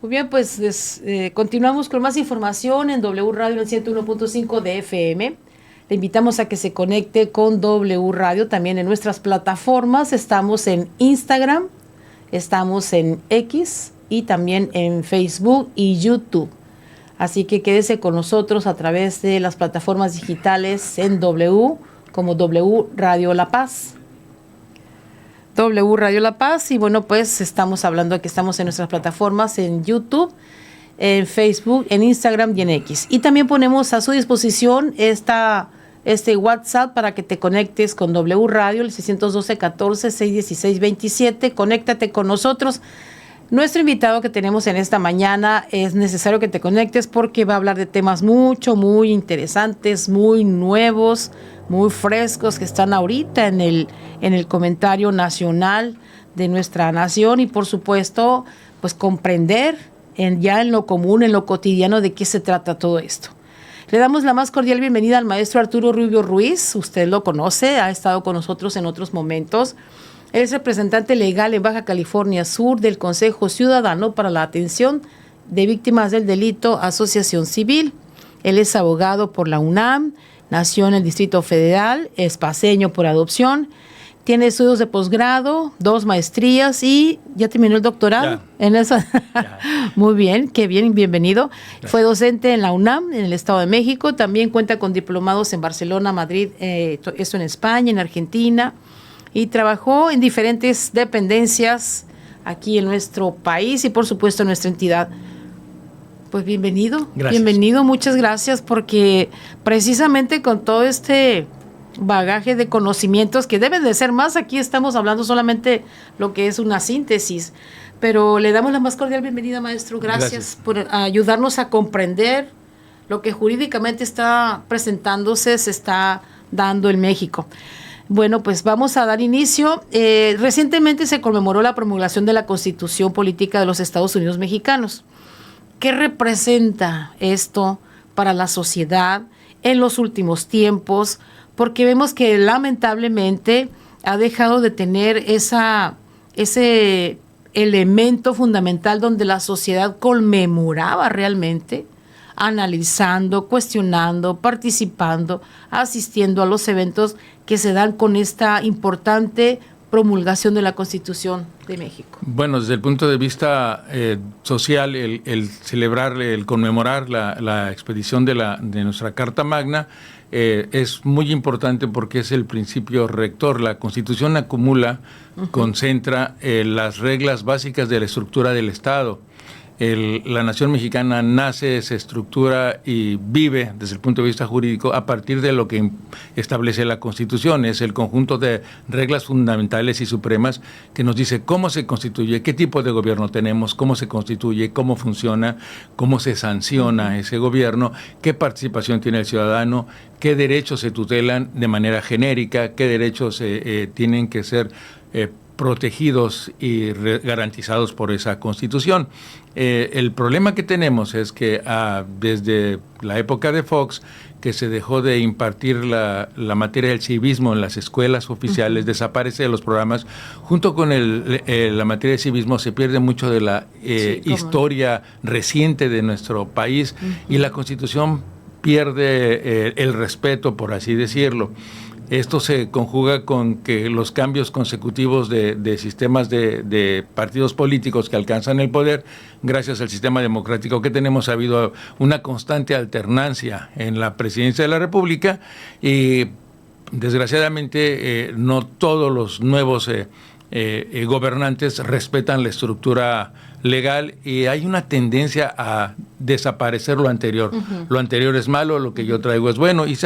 Muy bien, pues continuamos con más información en W Radio en el 101.5 de FM. Le invitamos a que se conecte con W Radio también en nuestras plataformas. Estamos en Instagram, estamos en X y también en Facebook y YouTube. Así que quédese con nosotros a través de las plataformas digitales en W, como W Radio La Paz. W Radio La Paz, y bueno, pues estamos hablando de que estamos en nuestras plataformas en YouTube, en Facebook, en Instagram y en X. Y también ponemos a su disposición este WhatsApp para que te conectes con W Radio, el 612-14-616-27. Conéctate con nosotros. Nuestro invitado que tenemos en esta mañana es necesario que te conectes porque va a hablar de temas muy interesantes, muy nuevos, muy frescos que están ahorita en el comentario nacional de nuestra nación y por supuesto pues comprender ya en lo común, en lo cotidiano de qué se trata todo esto. Le damos la más cordial bienvenida al maestro Arturo Rubio Ruiz. Usted lo conoce, ha estado con nosotros en otros momentos. Él es representante legal en Baja California Sur del Consejo Ciudadano para la Atención de Víctimas del Delito, Asociación Civil. Él es abogado por la UNAM, nació en el Distrito Federal, es paceño por adopción, tiene estudios de posgrado, 2 maestrías y ya terminó el doctorado. En esa. Muy bien, qué bien, bienvenido. Gracias. Fue docente en la UNAM, en el Estado de México, también cuenta con diplomados en Barcelona, Madrid, esto en España, en Argentina, y trabajó en diferentes dependencias aquí en nuestro país y por supuesto en nuestra entidad. Pues bienvenido, gracias. Bienvenido, muchas gracias, porque precisamente con todo este bagaje de conocimientos que deben de ser más, aquí estamos hablando solamente lo que es una síntesis, pero le damos la más cordial bienvenida, maestro, gracias. Por ayudarnos a comprender lo que jurídicamente está presentándose, se está dando en México. Bueno, pues vamos a dar inicio. Recientemente se conmemoró la promulgación de la Constitución Política de los Estados Unidos Mexicanos. ¿Qué representa esto para la sociedad en los últimos tiempos? Porque vemos que lamentablemente ha dejado de tener ese elemento fundamental donde la sociedad conmemoraba realmente, analizando, cuestionando, participando, asistiendo a los eventos que se dan con esta importante promulgación de la Constitución de México. Bueno, desde el punto de vista social, el celebrar, el conmemorar la expedición de nuestra Carta Magna es muy importante porque es el principio rector. La Constitución acumula, concentra las reglas básicas de la estructura del Estado. La nación mexicana nace, se estructura y vive desde el punto de vista jurídico a partir de lo que establece la Constitución. Es el conjunto de reglas fundamentales y supremas que nos dice cómo se constituye, qué tipo de gobierno tenemos, cómo se constituye, cómo funciona, cómo se sanciona ese gobierno, qué participación tiene el ciudadano, qué derechos se tutelan de manera genérica, qué derechos tienen que ser protegidos y garantizados por esa Constitución. El problema que tenemos es que desde la época de Fox, que se dejó de impartir la materia del civismo en las escuelas oficiales, desaparece de los programas, junto con la materia de civismo se pierde mucho de la historia reciente de nuestro país y la Constitución pierde el respeto, por así decirlo. Esto se conjuga con que los cambios consecutivos de sistemas de partidos políticos que alcanzan el poder, gracias al sistema democrático que tenemos, ha habido una constante alternancia en la presidencia de la República y desgraciadamente no todos los nuevos gobernantes respetan la estructura legal y hay una tendencia a desaparecer lo anterior. Lo anterior es malo, lo que yo traigo es bueno y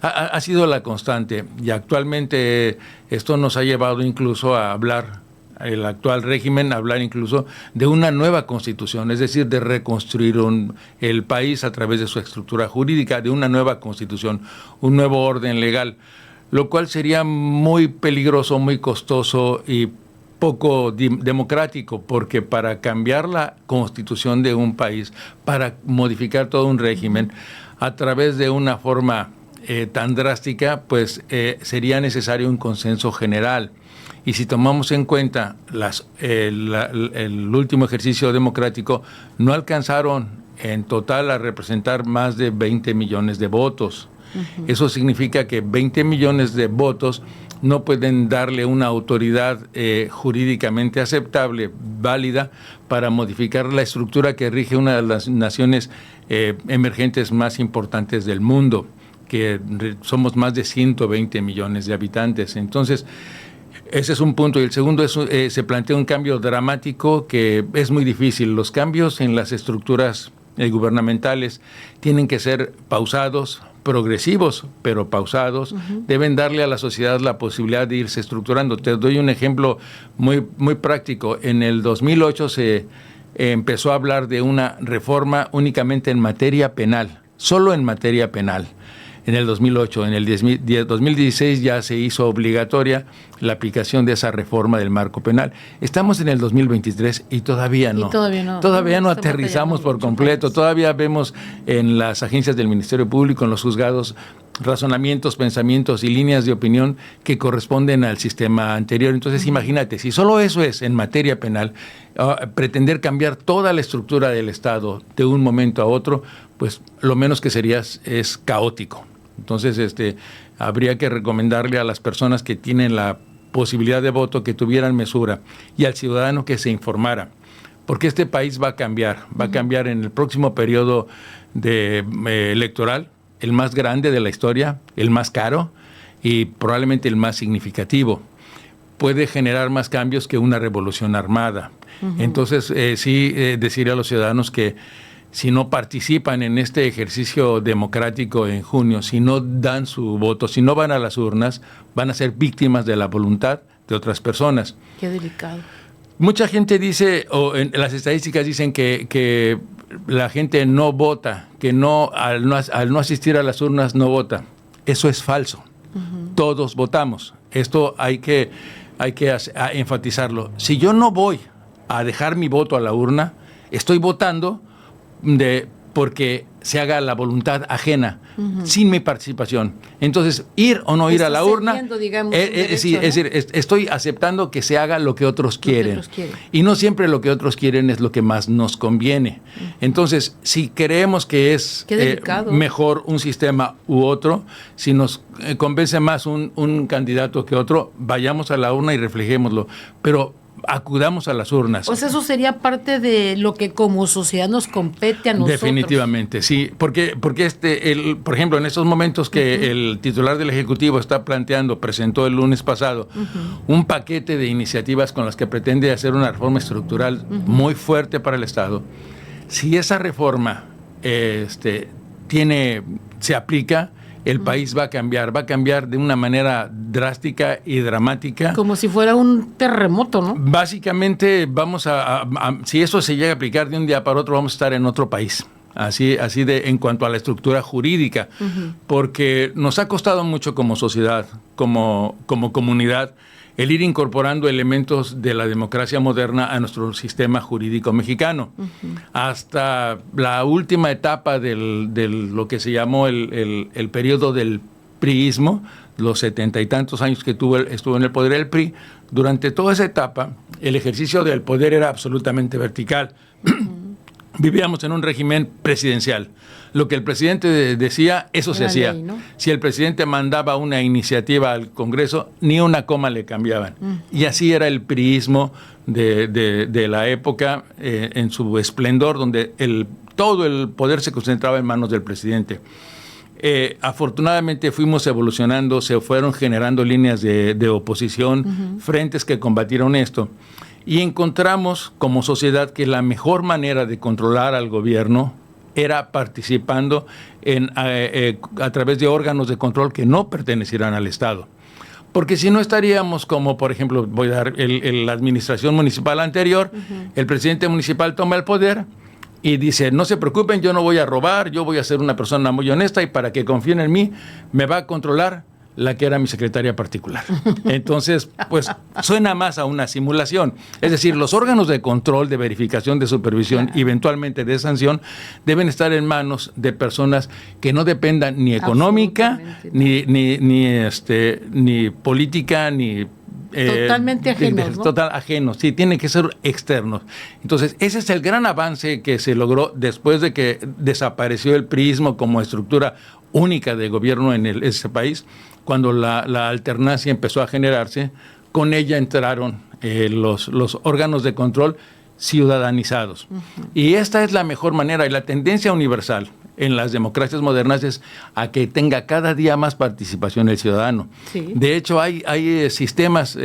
ha sido la constante y actualmente esto nos ha llevado incluso a hablar, el actual régimen, a hablar incluso de una nueva constitución, es decir, de reconstruir el país a través de su estructura jurídica, de una nueva constitución, un nuevo orden legal, lo cual sería muy peligroso, muy costoso y poco democrático, porque para cambiar la constitución de un país, para modificar todo un régimen, a través de una forma tan drástica, pues sería necesario un consenso general. Y si tomamos en cuenta el último ejercicio democrático, no alcanzaron en total a representar más de 20 millones de votos. Uh-huh. Eso significa que 20 millones de votos no pueden darle una autoridad jurídicamente aceptable, válida, para modificar la estructura que rige una de las naciones emergentes más importantes del mundo, que somos más de 120 millones de habitantes. Entonces, ese es un punto. Y el segundo es, se plantea un cambio dramático que es muy difícil. Los cambios en las estructuras gubernamentales tienen que ser pausados, progresivos, pero pausados. Uh-huh. Deben darle a la sociedad la posibilidad de irse estructurando. Te doy un ejemplo muy práctico. En el 2008 se empezó a hablar de una reforma únicamente en materia penal, solo en materia penal. En el 2008, en el 2016 ya se hizo obligatoria la aplicación de esa reforma del marco penal. Estamos en el 2023 y todavía no. Todavía no aterrizamos por completo. Todavía vemos en las agencias del Ministerio Público, en los juzgados, razonamientos, pensamientos y líneas de opinión que corresponden al sistema anterior. Entonces, imagínate, si solo eso es en materia penal, pretender cambiar toda la estructura del Estado de un momento a otro, pues lo menos que sería es caótico. Entonces, habría que recomendarle a las personas que tienen la posibilidad de voto que tuvieran mesura y al ciudadano que se informara, porque este país va a cambiar en el próximo periodo electoral, el más grande de la historia, el más caro y probablemente el más significativo. Puede generar más cambios que una revolución armada. Uh-huh. Entonces, decirle a los ciudadanos que si no participan en este ejercicio democrático en junio, si no dan su voto, si no van a las urnas, van a ser víctimas de la voluntad de otras personas. Qué delicado. Mucha gente dice, o en las estadísticas dicen que la gente no vota, que al no asistir a las urnas no vota. Eso es falso. Uh-huh. Todos votamos. Esto hay que enfatizarlo. Si yo no voy a dejar mi voto a la urna, estoy votando porque se haga la voluntad ajena, uh-huh, sin mi participación. Entonces, ir o no ir a la urna, es decir, estoy aceptando que se haga lo que otros quieren. Y no siempre lo que otros quieren es lo que más nos conviene. Uh-huh. Entonces, si creemos que es mejor un sistema u otro, si nos convence más un candidato que otro, vayamos a la urna y reflejémoslo. Pero acudamos a las urnas. O sea, eso sería parte de lo que como sociedad nos compete a nosotros. Definitivamente, sí. Porque por ejemplo, en estos momentos que, uh-huh, el titular del Ejecutivo presentó el lunes pasado, uh-huh, un paquete de iniciativas con las que pretende hacer una reforma estructural, uh-huh, muy fuerte para el Estado. Si esa reforma se aplica, el país va a cambiar de una manera drástica y dramática. Como si fuera un terremoto, ¿no? Básicamente si eso se llega a aplicar de un día para otro, vamos a estar en otro país. Así en cuanto a la estructura jurídica, uh-huh, porque nos ha costado mucho como sociedad, como comunidad, el ir incorporando elementos de la democracia moderna a nuestro sistema jurídico mexicano. Uh-huh. Hasta la última etapa de lo que se llamó el periodo del priismo, los 70 y tantos años que estuvo en el poder el PRI, durante toda esa etapa, el ejercicio del poder era absolutamente vertical. Uh-huh. Vivíamos en un régimen presidencial. Lo que el presidente decía, eso se hacía. Ley, ¿no? Si el presidente mandaba una iniciativa al Congreso, ni una coma le cambiaban. Y así era el priismo de la época, en su esplendor, donde todo el poder se concentraba en manos del presidente. Afortunadamente fuimos evolucionando, se fueron generando líneas de oposición, uh-huh, frentes que combatieron esto. Y encontramos como sociedad que la mejor manera de controlar al gobierno era participando a través de órganos de control que no pertenecieran al Estado. Porque si no estaríamos como, por ejemplo, voy a dar la administración municipal anterior, uh-huh, el presidente municipal toma el poder y dice, no se preocupen, yo no voy a robar, yo voy a ser una persona muy honesta y para que confíen en mí, me va a controlar la que era mi secretaria particular. Entonces, pues suena más a una simulación. Es decir, los órganos de control, de verificación, de supervisión, eventualmente de sanción, deben estar en manos de personas que no dependan ni económica, ni política, ni totalmente ajenos, ¿no? Total ajenos, sí, tienen que ser externos. Entonces, ese es el gran avance que se logró después de que desapareció el priismo como estructura única de gobierno en ese país. Cuando la alternancia empezó a generarse, con ella entraron los órganos de control ciudadanizados. Y esta es la mejor manera, y la tendencia universal en las democracias modernas es a que tenga cada día más participación el ciudadano. Sí. De hecho, hay sistemas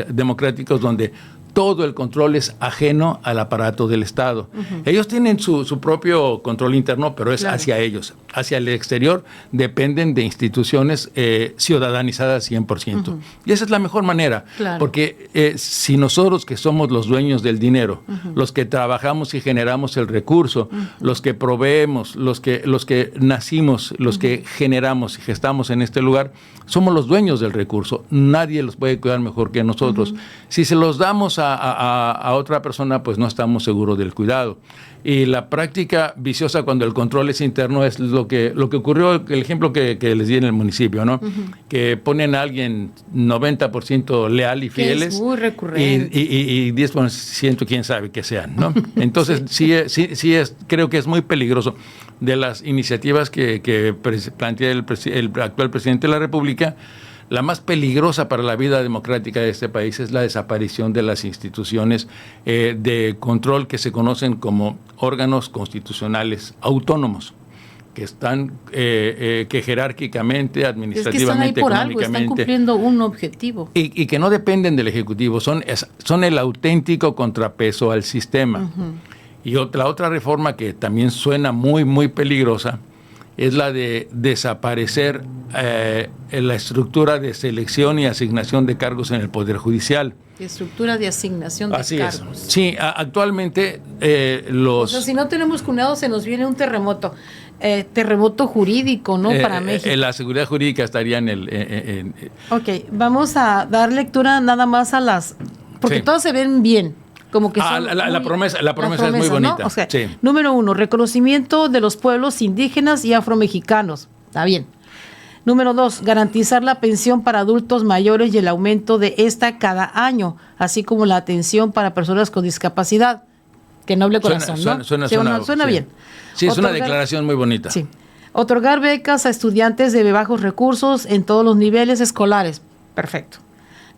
democráticos donde todo el control es ajeno al aparato del Estado. Ellos tienen su propio control interno, pero es hacia ellos. Hacia el exterior dependen de instituciones ciudadanizadas 100%. Y esa es la mejor manera, porque si nosotros, que somos los dueños del dinero, los que trabajamos y generamos el recurso, los que proveemos, los que nacimos, los que generamos y gestamos en este lugar, somos los dueños del recurso. Nadie los puede cuidar mejor que nosotros. Si se los damos a otra persona, pues no estamos seguros del cuidado. Y la práctica viciosa cuando el control es interno es lo que ocurrió, el ejemplo que les di en el municipio, ¿no? Que ponen a alguien 90% leal y fieles. Es muy recurrente. Y 10% quién sabe que sean, ¿no? Entonces, creo que es muy peligroso. De las iniciativas que plantea el actual presidente de la República, la más peligrosa para la vida democrática de este país es la desaparición de las instituciones de control que se conocen como órganos constitucionales autónomos, que están que jerárquicamente, administrativamente, económicamente, están cumpliendo un objetivo. Y que no dependen del Ejecutivo, son el auténtico contrapeso al sistema. Y la otra reforma que también suena muy, muy peligrosa es la de desaparecer la estructura de selección y asignación de cargos en el Poder Judicial. Estructura de asignación de cargos. Es. Sí, actualmente O sea, si no tenemos cunado, se nos viene un terremoto. Terremoto jurídico, ¿no? Para México. La seguridad jurídica estaría en el... Ok, vamos a dar lectura nada más a las... Porque todos se ven bien. Como que la promesa es muy bonita. ¿no? O sea, número 1, reconocimiento de los pueblos indígenas y afromexicanos. Está bien. Número 2, garantizar la pensión para adultos mayores y el aumento de esta cada año, así como la atención para personas con discapacidad. Qué noble corazón, ¿no? Suena bien. Sí, es una declaración muy bonita. Sí. Otorgar becas a estudiantes de bajos recursos en todos los niveles escolares. Perfecto.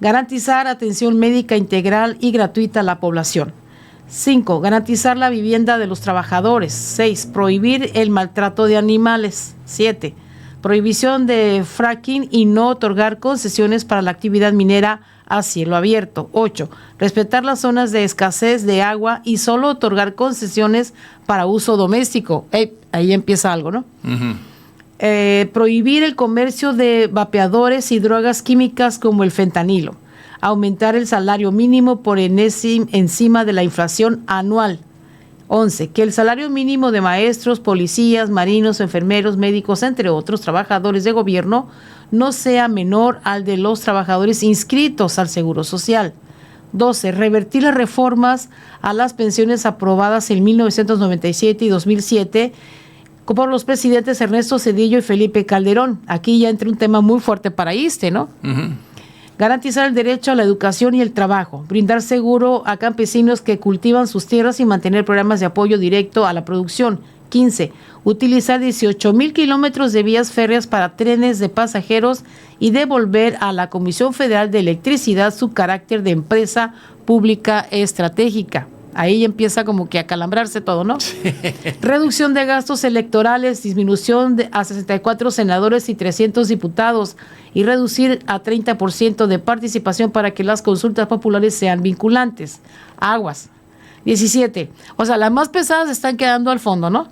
Garantizar atención médica integral y gratuita a la población. 5. Garantizar la vivienda de los trabajadores. 6. Prohibir el maltrato de animales. 7. Prohibición de fracking y no otorgar concesiones para la actividad minera a cielo abierto. 8. Respetar las zonas de escasez de agua y solo otorgar concesiones para uso doméstico. Ahí empieza algo, ¿no? Prohibir el comercio de vapeadores y drogas químicas como el fentanilo. Aumentar el salario mínimo por encima de la inflación anual. 11. Que el salario mínimo de maestros, policías, marinos, enfermeros, médicos, entre otros trabajadores de gobierno, no sea menor al de los trabajadores inscritos al Seguro Social. 12. Revertir las reformas a las pensiones aprobadas en 1997 y 2007 por los presidentes Ernesto Zedillo y Felipe Calderón. Aquí ya entra un tema muy fuerte para ISSSTE, ¿no? Garantizar el derecho a la educación y el trabajo, brindar seguro a campesinos que cultivan sus tierras y mantener programas de apoyo directo a la producción. 15. Utilizar 18,000 kilómetros de vías férreas para trenes de pasajeros y devolver a la Comisión Federal de Electricidad su carácter de empresa pública estratégica. Ahí empieza como que a calambrarse todo, ¿no? Sí. Reducción de gastos electorales, disminución a 64 senadores y 300 diputados y reducir a 30% de participación para que las consultas populares sean vinculantes. Aguas. 17. O sea, las más pesadas están quedando al fondo, ¿no?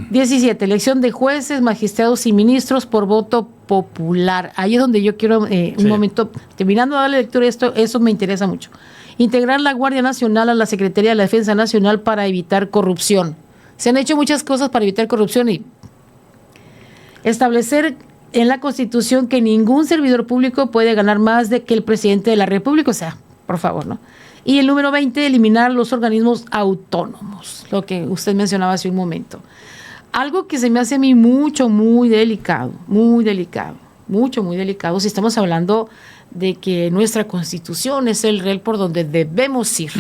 17. Elección de jueces, magistrados y ministros por voto popular. Ahí es donde yo quiero un momento, terminando de darle lectura a esto, eso me interesa mucho. Integrar la Guardia Nacional a la Secretaría de la Defensa Nacional para evitar corrupción. Se han hecho muchas cosas para evitar corrupción y establecer en la Constitución que ningún servidor público puede ganar más de que el presidente de la República, o sea, por favor, ¿no? Y el número 20, eliminar los organismos autónomos, lo que usted mencionaba hace un momento. Algo que se me hace a mí muy delicado, muy delicado, si estamos hablando de que nuestra Constitución es el real por donde debemos ir,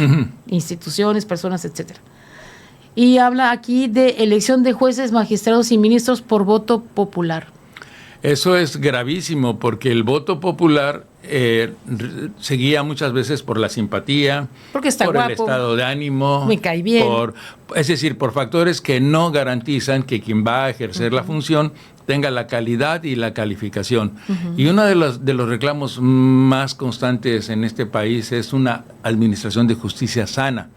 instituciones, personas, etcétera. Y habla aquí de elección de jueces, magistrados y ministros por voto popular. Eso es gravísimo porque el voto popular se guía muchas veces por la simpatía, porque está por guapo, el estado de ánimo, me cae bien. Es decir, por factores que no garantizan que quien va a ejercer la función tenga la calidad y la calificación. Y uno de los reclamos más constantes en este país es una administración de justicia sana.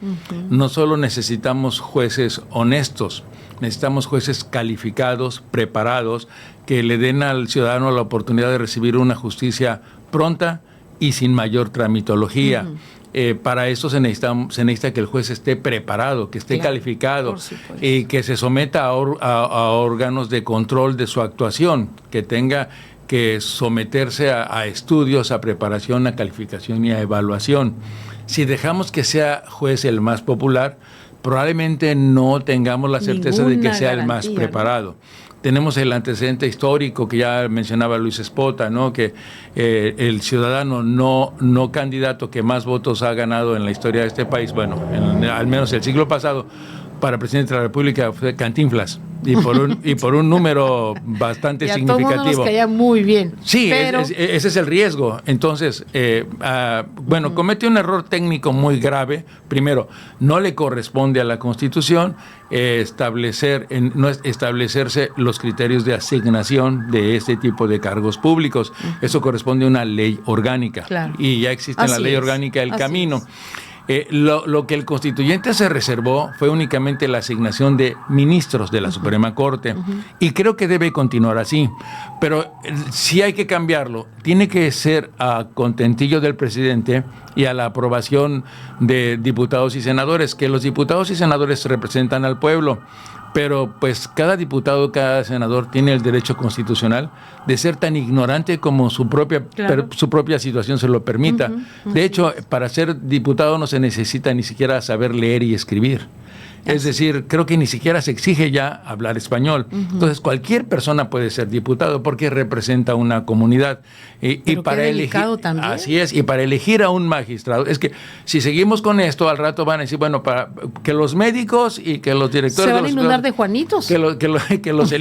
No solo necesitamos jueces honestos, necesitamos jueces calificados, preparados, que le den al ciudadano la oportunidad de recibir una justicia pronta y sin mayor tramitología. Para eso se necesita que el juez esté preparado, que esté calificado y que se someta a órganos de control de su actuación, que tenga que someterse a estudios, a preparación, a calificación y a evaluación. Si dejamos que sea juez el más popular, probablemente no tengamos la certeza de que sea el más preparado. Tenemos el antecedente histórico que ya mencionaba Luis Espota, ¿no? Que el ciudadano no candidato que más votos ha ganado en la historia de este país, bueno, al menos el siglo pasado, para presidente de la República fue Cantinflas, y por un número bastante significativo. A todos nos caía muy bien. Sí, pero ese es el riesgo. Entonces, comete un error técnico muy grave. Primero, no le corresponde a la Constitución establecerse los criterios de asignación de este tipo de cargos públicos. Eso corresponde a una ley orgánica. Claro. Y ya existe en la ley orgánica el camino. Lo que el constituyente se reservó fue únicamente la asignación de ministros de la Suprema Corte, y creo que debe continuar así, pero sí hay que cambiarlo. Tiene que ser a contentillo del presidente y a la aprobación de diputados y senadores, que los diputados y senadores representan al pueblo. Pero pues cada diputado, cada senador tiene el derecho constitucional de ser tan ignorante como su propia situación se lo permita. De hecho, para ser diputado no se necesita ni siquiera saber leer y escribir. Es decir, creo que ni siquiera se exige ya hablar español. Entonces, cualquier persona puede ser diputado porque representa una comunidad. Y para elegir, así es, y para elegir a un magistrado, es que si seguimos con esto, al rato van a decir, bueno, para que los médicos y que los directores se van a inundar de Juanitos. Que los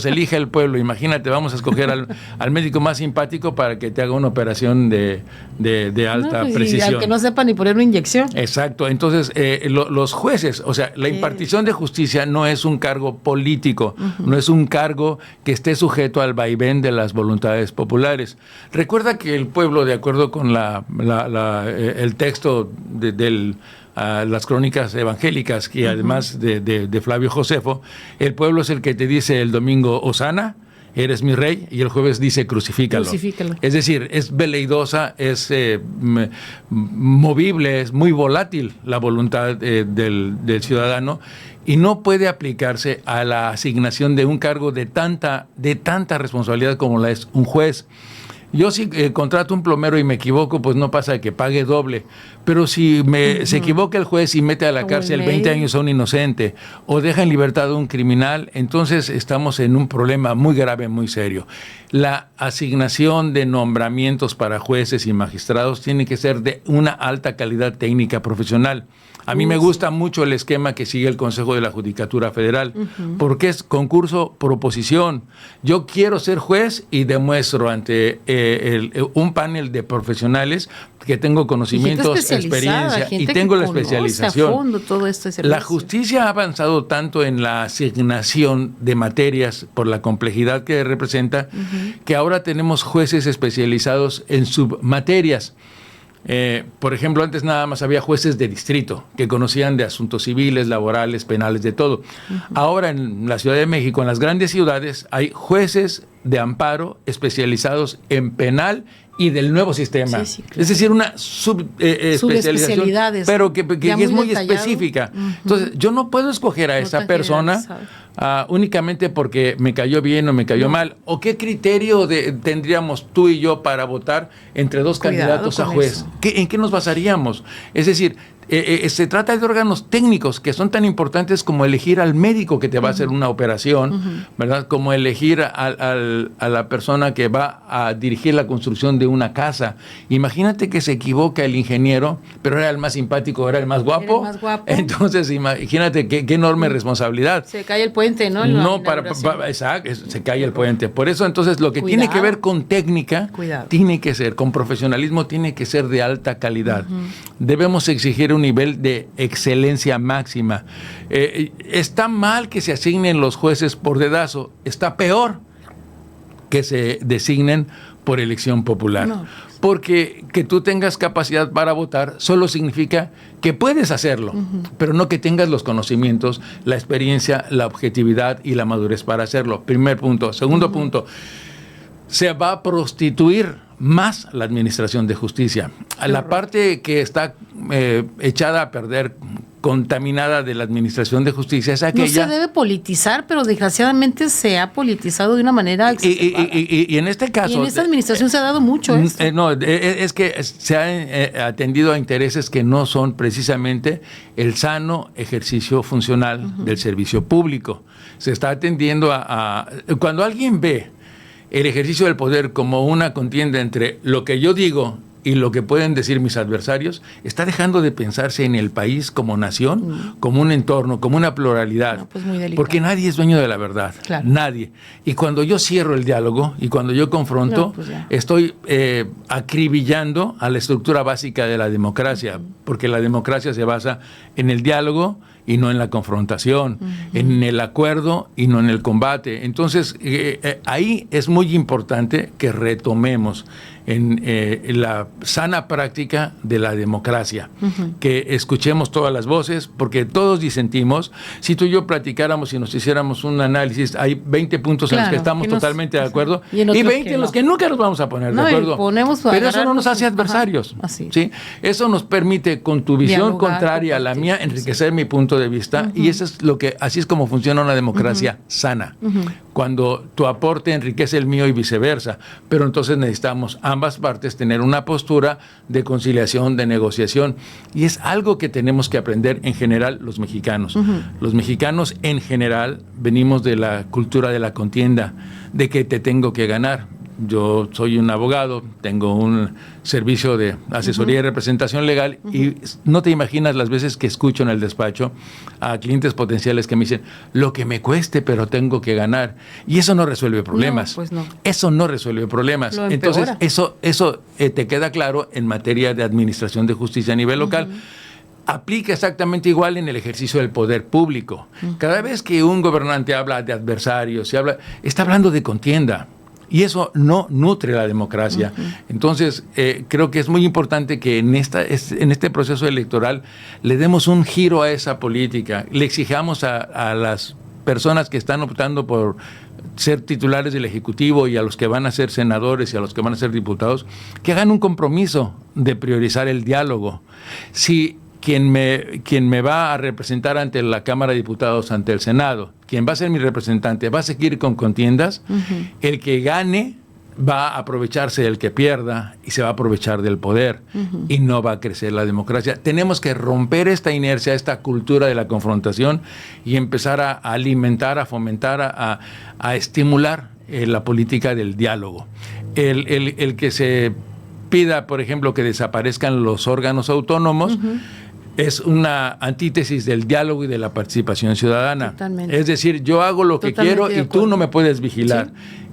elija el pueblo. Imagínate, vamos a escoger al médico más simpático para que te haga una operación de alta precisión. Y al que no sepa ni poner una inyección. Exacto. Entonces, los jueces, o sea, la impartición de justicia no es un cargo político, no es un cargo que esté sujeto al vaivén de las voluntades populares. Recuerda que el pueblo, de acuerdo con el texto de las crónicas evangélicas y además de Flavio Josefo, el pueblo es el que te dice el domingo Hosana, eres mi rey, y el jueves dice crucifícalo. Es decir, es veleidosa, es movible, es muy volátil la voluntad del ciudadano, y no puede aplicarse a la asignación de un cargo de tanta responsabilidad como la es un juez. Yo si contrato un plomero y me equivoco, pues no pasa de que pague doble. Pero si se equivoca el juez y mete a la cárcel 20 años a un inocente o deja en libertad a un criminal, entonces estamos en un problema muy grave, muy serio. La asignación de nombramientos para jueces y magistrados tiene que ser de una alta calidad técnica profesional. A mí me gusta mucho el esquema que sigue el Consejo de la Judicatura Federal, porque es concurso por oposición. Yo quiero ser juez y demuestro ante un panel de profesionales que tengo conocimientos, experiencia y tengo la especialización. A fondo todo este la justicia ha avanzado tanto en la asignación de materias por la complejidad que representa, que ahora tenemos jueces especializados en submaterias. Por ejemplo, antes nada más había jueces de distrito que conocían de asuntos civiles, laborales, penales, de todo. Ahora en la Ciudad de México, en las grandes ciudades, hay jueces de amparo especializados en penal y del nuevo sistema. Sí, claro. Es decir, una subespecialización, pero que es muy específica. Entonces, yo no puedo escoger a esa persona únicamente porque me cayó bien o me cayó mal. ¿O qué criterio tendríamos tú y yo para votar entre dos candidatos a juez? ¿En qué nos basaríamos? Es decir, se trata de órganos técnicos que son tan importantes como elegir al médico que te va a hacer una operación, ¿verdad? Como elegir a la persona que va a dirigir la construcción de una casa. Imagínate que se equivoca el ingeniero, pero era el más simpático, era el más guapo. Era el más guapo. Entonces, imagínate qué enorme responsabilidad. Se cae el puente, ¿no? Exacto, se cae el puente. Por eso, entonces, lo que tiene que ver con técnica, tiene que ser, con profesionalismo, tiene que ser de alta calidad. Debemos exigir un nivel de excelencia máxima. Está mal que se asignen los jueces por dedazo, está peor que se designen por elección popular. No. Porque que tú tengas capacidad para votar solo significa que puedes hacerlo, pero no que tengas los conocimientos, la experiencia, la objetividad y la madurez para hacerlo. Primer punto. Segundo punto, se va a prostituir más la administración de justicia. La parte que está echada a perder, contaminada de la administración de justicia es aquella... No se debe politizar, pero desgraciadamente se ha politizado de una manera exacerbada. Y en este caso... Y en esta administración se ha dado mucho esto. No, es que se ha atendido a intereses que no son precisamente el sano ejercicio funcional del servicio público. Se está atendiendo cuando alguien ve el ejercicio del poder como una contienda entre lo que yo digo y lo que pueden decir mis adversarios, está dejando de pensarse en el país como nación, como un entorno, como una pluralidad. No, pues muy delicado. Porque nadie es dueño de la verdad. Claro. Nadie. Y cuando yo cierro el diálogo y cuando yo confronto, estoy acribillando a la estructura básica de la democracia, porque la democracia se basa en el diálogo y no en la confrontación, en el acuerdo y no en el combate. Entonces, ahí es muy importante que retomemos en la sana práctica de la democracia, que escuchemos todas las voces, porque todos disentimos. Si tú y yo platicáramos y nos hiciéramos un análisis, hay 20 puntos en los que estamos totalmente de acuerdo y 20 en los que nunca nos vamos a poner de acuerdo. Pero eso no nos hace adversarios. ¿Sí? Eso nos permite, con tu visión contraria a la mía, enriquecer mi punto de vista, y eso es así es como funciona una democracia sana. Cuando tu aporte enriquece el mío y viceversa, pero entonces necesitamos ambas partes tener una postura de conciliación, de negociación, y es algo que tenemos que aprender en general los mexicanos. Los mexicanos en general venimos de la cultura de la contienda, de que te tengo que ganar. Yo soy un abogado, tengo un servicio de asesoría y representación legal, y no te imaginas las veces que escucho en el despacho a clientes potenciales que me dicen, lo que me cueste, pero tengo que ganar. Y eso no resuelve problemas. No, pues no. Eso no resuelve problemas. Entonces, eso te queda claro en materia de administración de justicia a nivel local. Aplica exactamente igual en el ejercicio del poder público. Cada vez que un gobernante habla de adversarios, está hablando de contienda. Y eso no nutre la democracia. Entonces, creo que es muy importante que en este proceso electoral le demos un giro a esa política, le exijamos a las personas que están optando por ser titulares del Ejecutivo y a los que van a ser senadores y a los que van a ser diputados, que hagan un compromiso de priorizar el diálogo. Si quien me va a representar ante la Cámara de Diputados, ante el Senado, quien va a ser mi representante, va a seguir con contiendas, el que gane va a aprovecharse del que pierda y se va a aprovechar del poder y no va a crecer la democracia. Tenemos que romper esta inercia, esta cultura de la confrontación y empezar a alimentar, a fomentar, a estimular la política del diálogo. El que se pida, por ejemplo, que desaparezcan los órganos autónomos, es una antítesis del diálogo y de la participación ciudadana. Totalmente. Es decir, yo hago lo que quiero y tú no me puedes vigilar.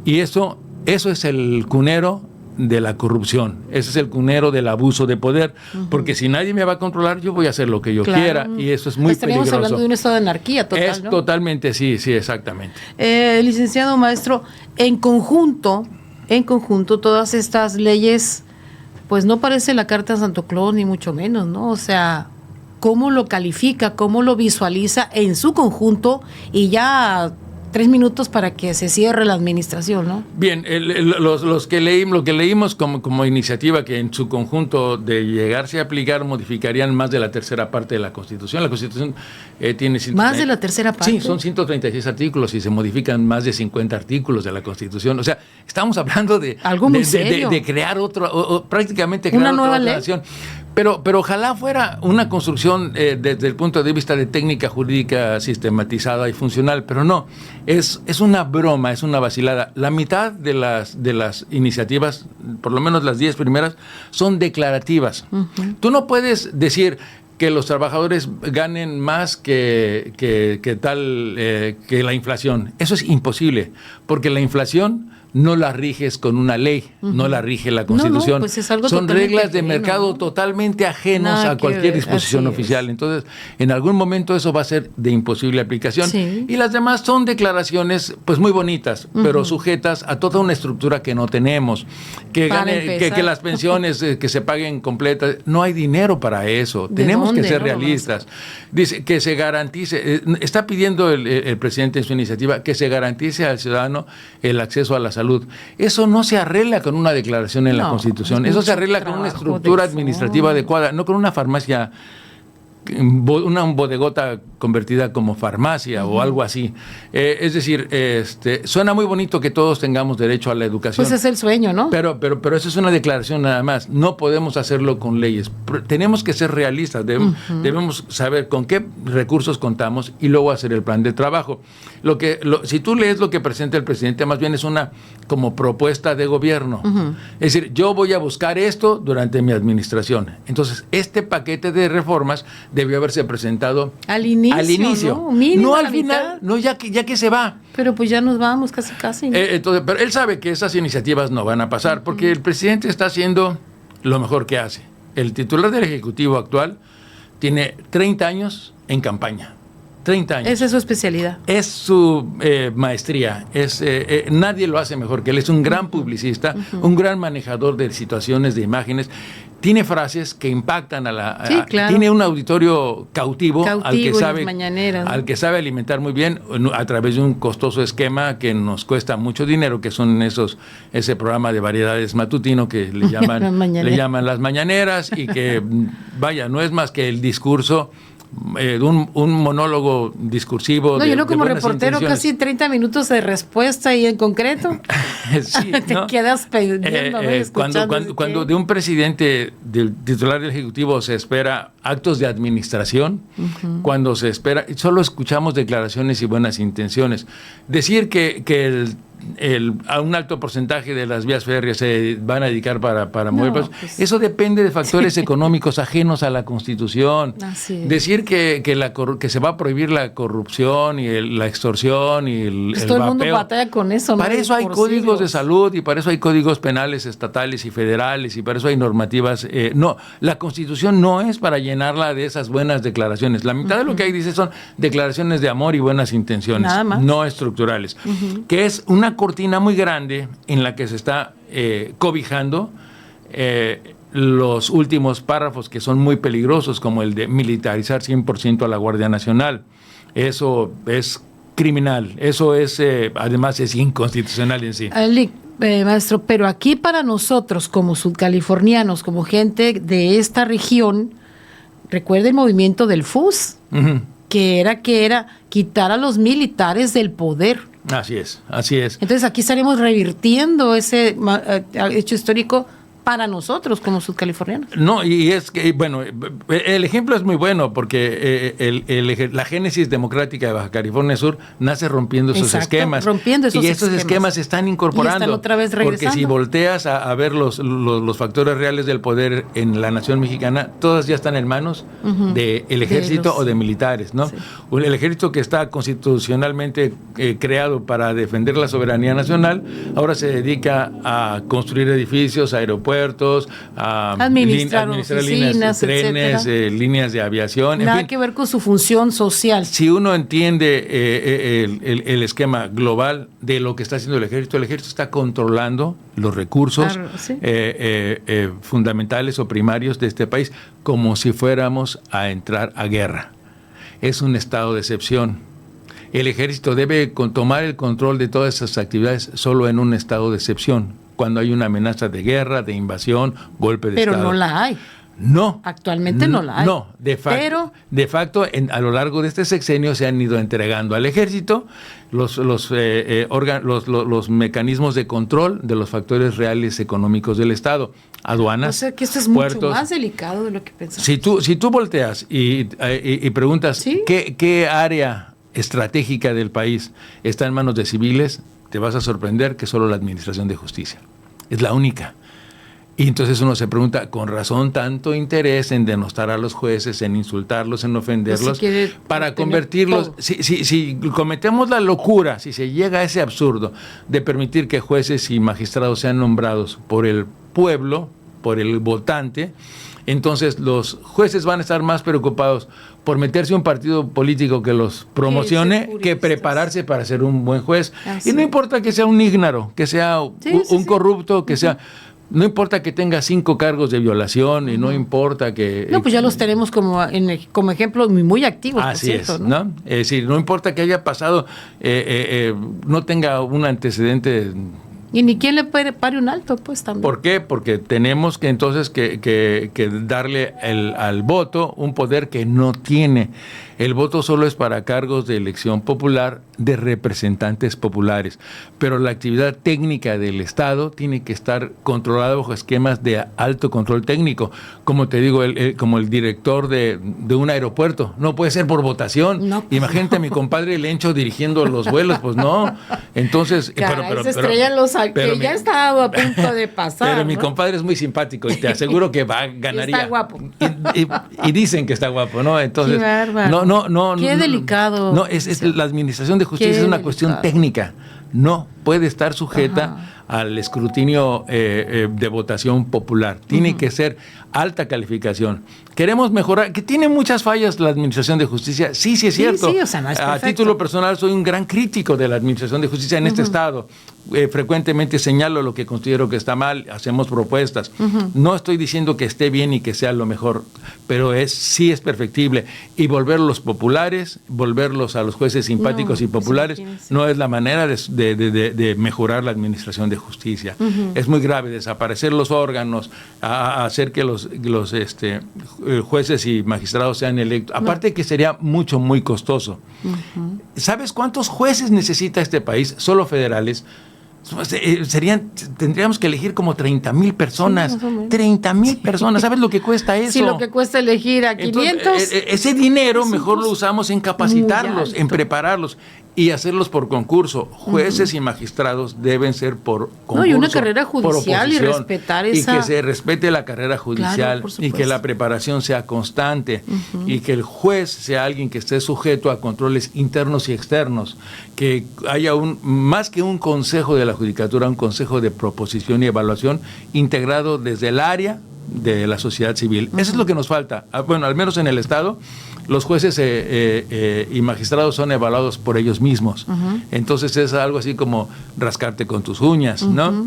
¿Sí? Y eso es el cunero de la corrupción, ese es el cunero del abuso de poder, porque si nadie me va a controlar, yo voy a hacer lo que yo quiera, y eso es muy peligroso. Estamos hablando de un estado de anarquía total, ¿no? Totalmente, sí, exactamente. Licenciado maestro, en conjunto, todas estas leyes, pues no parece la carta de Santo Claus, ni mucho menos, ¿no? O sea, ¿cómo lo califica, cómo lo visualiza en su conjunto y ya 3 minutos para que se cierre la administración, ¿no? Bien, lo que leímos como iniciativa que en su conjunto de llegarse a aplicar modificarían más de la tercera parte de la Constitución. La Constitución tiene... ¿Más de la tercera parte? Sí, son 136 artículos y se modifican más de 50 artículos de la Constitución. O sea, estamos hablando de... Algo muy serio. De crear prácticamente crear una nueva ley. nación. Pero ojalá fuera una construcción desde el punto de vista de técnica jurídica sistematizada y funcional, pero no, es una broma, es una vacilada. La mitad de las iniciativas, por lo menos las 10 primeras, son declarativas. Uh-huh. Tú no puedes decir que los trabajadores ganen más que la inflación. Eso es imposible, porque la inflación no la riges con una ley, no la rige la Constitución. Pues es algo son reglas de mercado totalmente ajenos a cualquier disposición oficial. Entonces, en algún momento eso va a ser de imposible aplicación. Sí. Y las demás son declaraciones pues muy bonitas, pero sujetas a toda una estructura que no tenemos. Que las pensiones que se paguen completas, no hay dinero para eso. Tenemos que ser realistas. Dice que se garantice, está pidiendo el presidente en su iniciativa que se garantice al ciudadano el acceso a la salud. Eso no se arregla con una declaración en la Constitución. Eso se arregla con una estructura administrativa adecuada, no con una farmacia, una bodegota convertida como farmacia o algo así. Es decir, suena muy bonito que todos tengamos derecho a la educación. Pues es el sueño, ¿no? Pero eso es una declaración nada más. No podemos hacerlo con leyes. Tenemos que ser realistas. Debemos saber con qué recursos contamos y luego hacer el plan de trabajo. Si tú lees lo que presenta el presidente, más bien es una como propuesta de gobierno. Es decir, yo voy a buscar esto durante mi administración. Entonces, este paquete de reformas debió haberse presentado al inicio. No al final, no ya que se va. Pero pues ya nos vamos casi. Entonces, pero él sabe que esas iniciativas no van a pasar porque el presidente está haciendo lo mejor que hace. El titular del Ejecutivo actual tiene 30 años en campaña. 30 años. Esa es su especialidad. Es su maestría. Nadie lo hace mejor que él. Es un gran publicista, un gran manejador de situaciones, de imágenes. Tiene frases que impactan claro. Tiene un auditorio cautivo al que sabe alimentar muy bien a través de un costoso esquema que nos cuesta mucho dinero, que son ese programa de variedades matutino que le llaman las mañaneras y que, vaya, no es más que el discurso un monólogo discursivo. No, yo no como reportero casi 30 minutos de respuesta y en concreto sí, te quedas pendiendo, cuando de un presidente, del titular del Ejecutivo se espera actos de administración, cuando se espera, solo escuchamos declaraciones y buenas intenciones. Decir que a un alto porcentaje de las vías férreas se van a dedicar para mover. Eso depende de factores económicos ajenos a la Constitución. Decir que se va a prohibir la corrupción y la extorsión y el todo el mundo vapeo. Batalla con eso. Para eso hay códigos de salud y para eso hay códigos penales estatales y federales y para eso hay normativas. No, la Constitución no es para llenarla de esas buenas declaraciones. La mitad de lo que hay dice son declaraciones de amor y buenas intenciones, nada más. No estructurales. Que es una cortina muy grande en la que se está cobijando los últimos párrafos que son muy peligrosos, como el de militarizar 100% a la Guardia Nacional. Eso es criminal, eso además es inconstitucional en sí. Maestro, pero aquí para nosotros como sudcalifornianos, como gente de esta región, recuerda el movimiento del FUS, que era quitar a los militares del poder. Así es. Entonces aquí estaremos revirtiendo ese hecho histórico para nosotros como sudcalifornianos. No, y es que, bueno, el ejemplo es muy bueno porque la génesis democrática de Baja California Sur nace rompiendo esos esquemas. Y esos esquemas se están incorporando. Y están otra vez regresando. Porque si volteas a ver los factores reales del poder en la nación mexicana, todas ya están en manos del ejército o de militares, ¿no? Sí. El ejército que está constitucionalmente creado para defender la soberanía nacional, ahora se dedica a construir edificios, aeropuertos, a administrar líneas de trenes, líneas de aviación. Nada que ver con su función social. Si uno entiende el esquema global de lo que está haciendo el ejército está controlando los recursos fundamentales o primarios de este país como si fuéramos a entrar a guerra. Es un estado de excepción. El ejército debe tomar el control de todas esas actividades solo en un estado de excepción, cuando hay una amenaza de guerra, de invasión, golpe de Estado. Pero no la hay. No. Actualmente no la hay. No, de facto a lo largo de este sexenio se han ido entregando al ejército los mecanismos de control de los factores reales económicos del Estado, aduanas, o sea que esto es puertos. Mucho más delicado de lo que pensamos. Si tú volteas y preguntas, ¿sí? ¿qué área estratégica del país está en manos de civiles? Te vas a sorprender que solo la Administración de Justicia. Es la única. Y entonces uno se pregunta, con razón tanto interés en denostar a los jueces, en insultarlos, en ofenderlos, para convertirlos, si cometemos la locura, si se llega a ese absurdo de permitir que jueces y magistrados sean nombrados por el pueblo, por el votante, entonces los jueces van a estar más preocupados por meterse a un partido político que los promocione que prepararse para ser un buen juez. Y no importa que sea un ígnaro, que sea un corrupto, que sea... No importa que tenga 5 cargos de violación y no importa que... No, pues ya los tenemos como ejemplo muy activos. Así cierto, es, ¿no? Es decir, no importa que haya pasado, no tenga un antecedente... Y ni quién le pare un alto, pues también. ¿Por qué? Porque tenemos que entonces que darle al voto un poder que no tiene. El voto solo es para cargos de elección popular de representantes populares, pero la actividad técnica del Estado tiene que estar controlada bajo esquemas de alto control técnico. Como te digo, como el director de un aeropuerto, no puede ser por votación. No, pues imagínate a mi compadre Lencho dirigiendo los vuelos, pues no. Entonces, pero que ya estaba a punto de pasar. Pero mi compadre es muy simpático y te aseguro que ganaría. Está guapo. Y dicen que está guapo, ¿no? Entonces, qué bárbaro. No. Qué delicado. No, la administración de justicia es una cuestión técnica. No puede estar sujeta al escrutinio de votación popular. Tiene que ser alta calificación. Queremos mejorar, que tiene muchas fallas la administración de justicia. Sí, es cierto. Sí, o sea, no es perfecto. A título personal soy un gran crítico de la administración de justicia en este estado. Frecuentemente señalo lo que considero que está mal, hacemos propuestas. No estoy diciendo que esté bien y que sea lo mejor, pero sí es perfectible. Y volverlos populares, volverlos a los jueces simpáticos y populares, no es la manera de mejorar la administración de justicia. Es muy grave desaparecer los órganos, hacer que los jueces y magistrados sean electos. Aparte que sería muy costoso. ¿Sabes cuántos jueces necesita este país? Solo federales. Tendríamos que elegir como 30,000 personas. 30,000 personas. ¿Sabes lo que cuesta eso? Sí, lo que cuesta elegir a 500. Entonces, ese dinero mejor lo usamos en capacitarlos, en prepararlos y hacerlos por concurso. Jueces y magistrados deben ser por concurso. Y una carrera judicial y respetar esa... Y que se respete la carrera judicial, y que la preparación sea constante, y que el juez sea alguien que esté sujeto a controles internos y externos, que haya más que un consejo de la judicatura, un consejo de proposición y evaluación integrado desde el área de la sociedad civil. Eso es lo que nos falta. Bueno, al menos en el Estado, los jueces y magistrados son evaluados por ellos mismos. Entonces es algo así como rascarte con tus uñas, ¿no?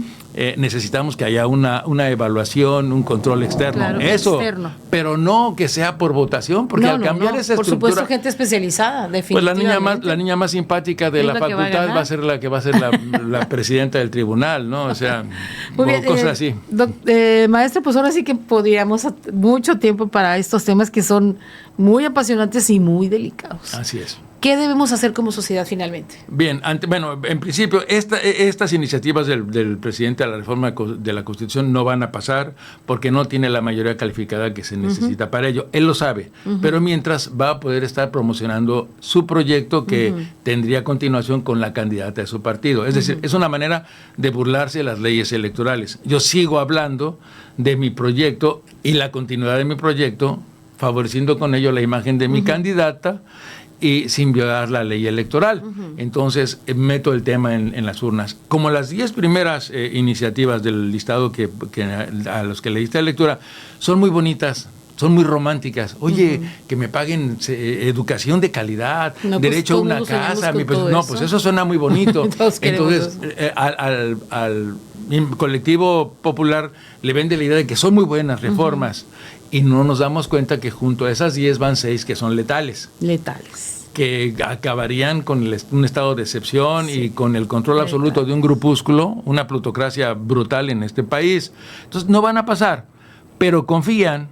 Necesitamos que haya una evaluación, un control externo. Claro, eso, externo. Pero no que sea por votación, porque al cambiar esa estructura... Por supuesto, gente especializada, definitivamente. Pues la niña más simpática de la facultad va a ser la que va a ser la presidenta del tribunal, ¿no? O sea, cosas así. Maestro, pues ahora sí que podríamos mucho tiempo para estos temas que son muy apasionantes y muy delicados. Así es. ¿Qué debemos hacer como sociedad finalmente? Bien, en principio, estas iniciativas del presidente a la reforma de la Constitución no van a pasar porque no tiene la mayoría calificada que se necesita para ello. Él lo sabe, pero mientras va a poder estar promocionando su proyecto que tendría continuación con la candidata de su partido. Es decir, es una manera de burlarse de las leyes electorales. Yo sigo hablando de mi proyecto y la continuidad de mi proyecto, favoreciendo con ello la imagen de mi candidata y sin violar la ley electoral. Entonces, meto el tema en las urnas. Como las 10 primeras iniciativas del listado que a los que le diste lectura son muy bonitas, son muy románticas. Oye, que me paguen educación de calidad, derecho a una casa. Pues eso suena muy bonito. Entonces, al colectivo popular le vende la idea de que son muy buenas reformas y no nos damos cuenta que junto a esas 10 van 6 que son letales. que acabarían con un estado de excepción y con el control absoluto de un grupúsculo, una plutocracia brutal en este país. Entonces no van a pasar, pero confían,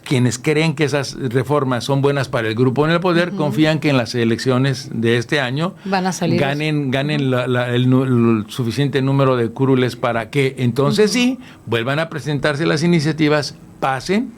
quienes creen que esas reformas son buenas para el grupo en el poder, confían que en las elecciones de este año van a salir ganen el suficiente número de curules para que entonces sí vuelvan a presentarse las iniciativas, pasen,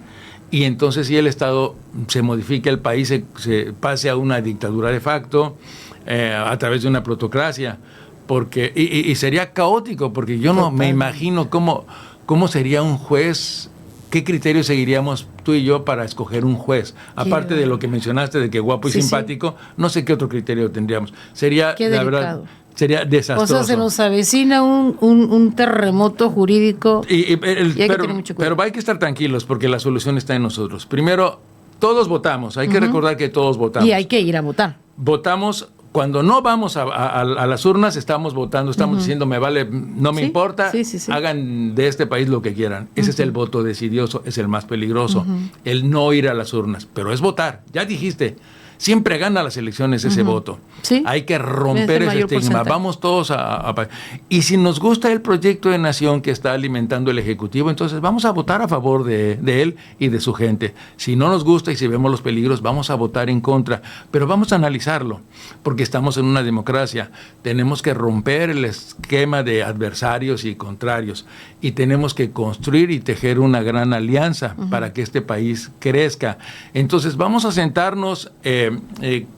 y entonces sí el Estado se modifique, el país se pase a una dictadura de facto a través de una plutocracia, porque y sería caótico, porque yo no me imagino cómo sería un juez. ¿Qué criterio seguiríamos tú y yo para escoger un juez? Aparte de lo que mencionaste de que guapo y simpático, no sé qué otro criterio tendríamos. Sería, la verdad, sería desastroso. O sea, se nos avecina un terremoto jurídico y hay que tener mucho cuidado. Pero hay que estar tranquilos porque la solución está en nosotros. Primero, todos votamos. Hay que recordar que todos votamos. Y hay que ir a votar. Votamos. Cuando no vamos a las urnas, estamos votando, estamos diciendo, me vale, no me importa, hagan de este país lo que quieran. Ese es el voto decidioso, es el más peligroso, el no ir a las urnas, pero es votar. Ya dijiste, siempre gana las elecciones ese voto. ¿Sí? Hay que romper ese estigma. Porcentaje. Vamos todos y si nos gusta el proyecto de nación que está alimentando el Ejecutivo, entonces vamos a votar a favor de él y de su gente. Si no nos gusta y si vemos los peligros, vamos a votar en contra. Pero vamos a analizarlo, porque estamos en una democracia. Tenemos que romper el esquema de adversarios y contrarios y tenemos que construir y tejer una gran alianza para que este país crezca. Entonces vamos a sentarnos.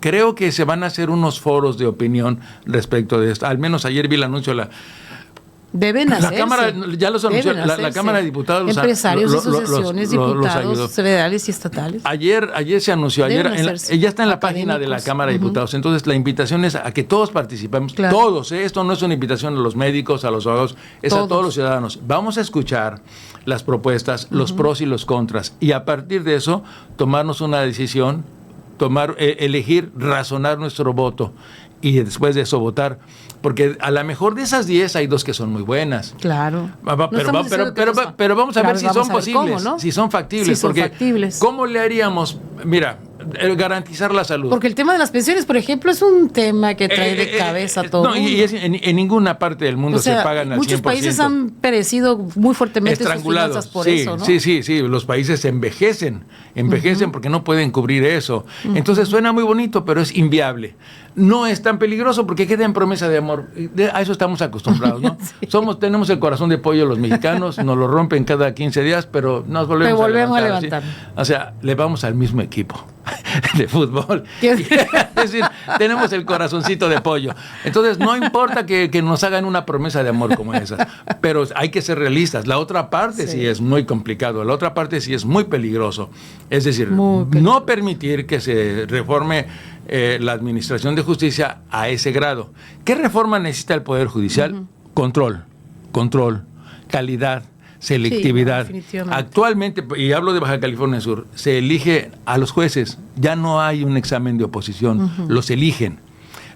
Creo que se van a hacer unos foros de opinión respecto de esto. Al menos ayer vi el anuncio de Deben hacerse. La Cámara, ya los anunció, la Cámara de Diputados. Empresarios, asociaciones, diputados federales y estatales. Ayer se anunció, ya está en la página de la Cámara de Diputados. Entonces la invitación es a que todos participemos, todos. Esto no es una invitación a los médicos, a los abogados, es a todos los ciudadanos. Vamos a escuchar las propuestas, los pros y los contras, y a partir de eso tomarnos una decisión, elegir, razonar nuestro voto y después de eso votar, porque a lo mejor de esas 10 hay 2 que son muy buenas. Claro. Pero vamos a ver si son posibles, cómo, ¿no? Si son factibles, ¿cómo le haríamos? Mira, garantizar la salud. Porque el tema de las pensiones, por ejemplo, es un tema que trae de cabeza todo. No, y en ninguna parte del mundo se pagan al 100%. Muchos países han perecido muy fuertemente sus finanzas por eso, ¿no? Sí, los países envejecen porque no pueden cubrir eso. Entonces suena muy bonito, pero es inviable. No es tan peligroso porque queda en promesa de amor. A eso estamos acostumbrados, ¿no? Tenemos el corazón de pollo los mexicanos, nos lo rompen cada 15 días, pero nos volvemos a levantar. ¿Sí? O sea, le vamos al mismo equipo de fútbol. Es decir, tenemos el corazoncito de pollo. Entonces, no importa que nos hagan una promesa de amor como esa, pero hay que ser realistas. La otra parte sí es muy complicado, la otra parte sí es muy peligroso. Es decir, no permitir que se reforme la administración de justicia a ese grado. ¿Qué reforma necesita el Poder Judicial? Control, calidad, selectividad. Actualmente, y hablo de Baja California Sur, se elige a los jueces. Ya no hay un examen de oposición, los eligen.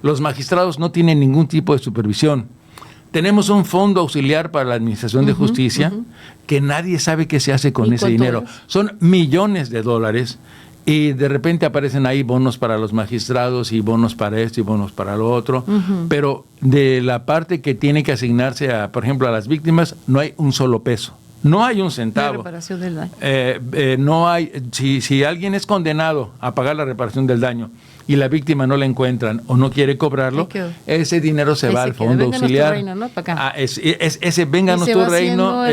Los magistrados no tienen ningún tipo de supervisión. Tenemos un fondo auxiliar para la administración de justicia que nadie sabe qué se hace con ese dinero. Son millones de dólares. Y de repente aparecen ahí bonos para los magistrados y bonos para esto y bonos para lo otro, pero de la parte que tiene que asignarse por ejemplo, a las víctimas, no hay un solo peso. No hay un centavo. La reparación del daño. No hay. Si alguien es condenado a pagar la reparación del daño y la víctima no la encuentran o no quiere cobrarlo, ese dinero se va al fondo auxiliar. Venga nuestro reino, ¿no? Ese venga nuestro reino.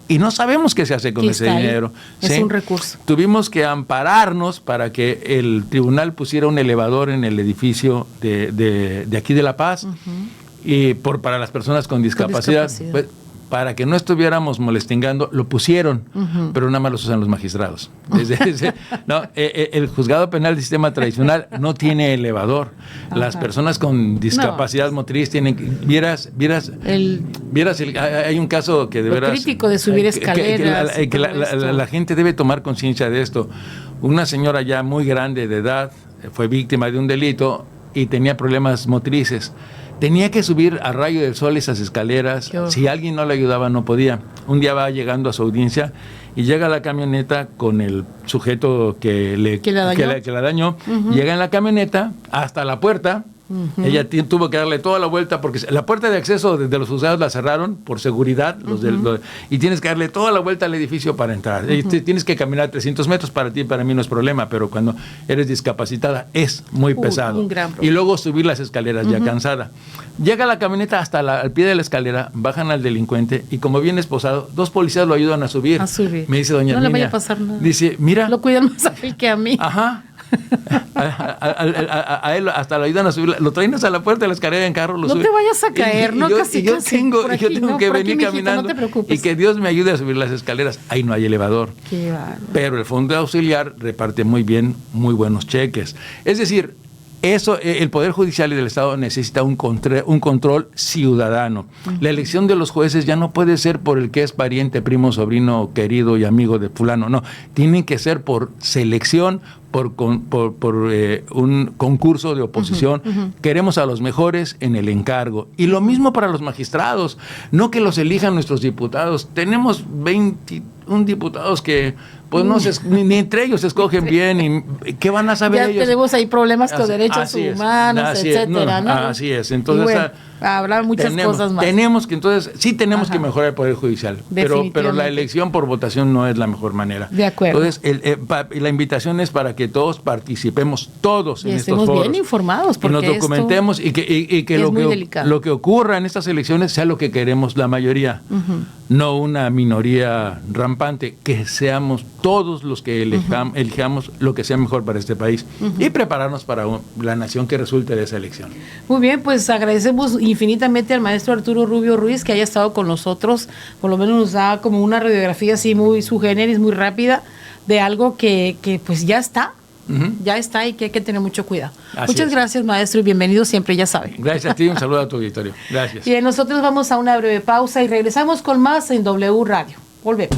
Y no sabemos qué se hace con ese dinero. Es un recurso. Tuvimos que ampararnos para que el tribunal pusiera un elevador en el edificio de aquí de La Paz y para las personas con discapacidad. Pues, para que no estuviéramos molestingando, lo pusieron, pero nada más los usan los magistrados. El juzgado penal del sistema tradicional no tiene elevador. Las personas con discapacidad motriz tienen... Hay un caso que de veras... crítico de subir escaleras. La gente debe tomar conciencia de esto. Una señora ya muy grande de edad fue víctima de un delito y tenía problemas motrices. Tenía que subir a rayo del sol esas escaleras. Si alguien no le ayudaba, no podía. Un día va llegando a su audiencia y llega la camioneta con el sujeto que la dañó. Llega en la camioneta hasta la puerta. Ella tuvo que darle toda la vuelta porque la puerta de acceso de los juzgados la cerraron por seguridad y tienes que darle toda la vuelta al edificio para entrar. Tienes que caminar 300 metros, para ti, para mí no es problema, pero cuando eres discapacitada es muy pesado. Un gran problema. Y luego subir las escaleras ya cansada. Llega la camioneta hasta al pie de la escalera, bajan al delincuente y como viene esposado, 2 policías lo ayudan a subir. Me dice doña Herminia, no le vaya a pasar nada. Dice, mira. Lo cuidan más a él que a mí. Ajá. A él hasta lo ayudan a subir, lo traen hasta la puerta de la escalera en carro, lo no suben. te vayas a caer, yo tengo que venir caminando y que Dios me ayude a subir las escaleras. Ahí no hay elevador. Pero el fondo auxiliar reparte muy bien, muy buenos cheques. Es decir, eso, el Poder Judicial y del Estado necesita un control ciudadano. La elección de los jueces ya no puede ser por el que es pariente, primo, sobrino, querido y amigo de fulano, no. Tienen que ser por selección, por un concurso de oposición. Queremos a los mejores en el encargo. Y lo mismo para los magistrados, no que los elijan nuestros diputados. Tenemos 21 diputados que pues no ni entre ellos se escogen bien. ¿Y qué van a saber ellos? Ya tenemos ahí problemas con derechos humanos, etcétera, ¿no? Así es. Entonces, bueno, habrá muchas cosas más. Tenemos que mejorar el Poder Judicial, pero la elección por votación no es la mejor manera. De acuerdo. Entonces, la invitación es para que todos participemos, todos en estos foros. Bien informados, porque nos documentemos y que lo que ocurra en estas elecciones sea lo que queremos la mayoría, no una minoría rampante, que seamos todos los que elijamos lo que sea mejor para este país y prepararnos para la nación que resulte de esa elección. Muy bien, pues agradecemos infinitamente al maestro Arturo Rubio Ruiz que haya estado con nosotros. Por lo menos nos da como una radiografía así muy sui generis, muy rápida de algo que pues ya está y que hay que tener mucho cuidado. Muchas gracias, maestro, y bienvenido siempre, ya sabe. Gracias a ti, un saludo a tu auditorio. Gracias. Bien, nosotros vamos a una breve pausa y regresamos con más en W Radio. Volvemos.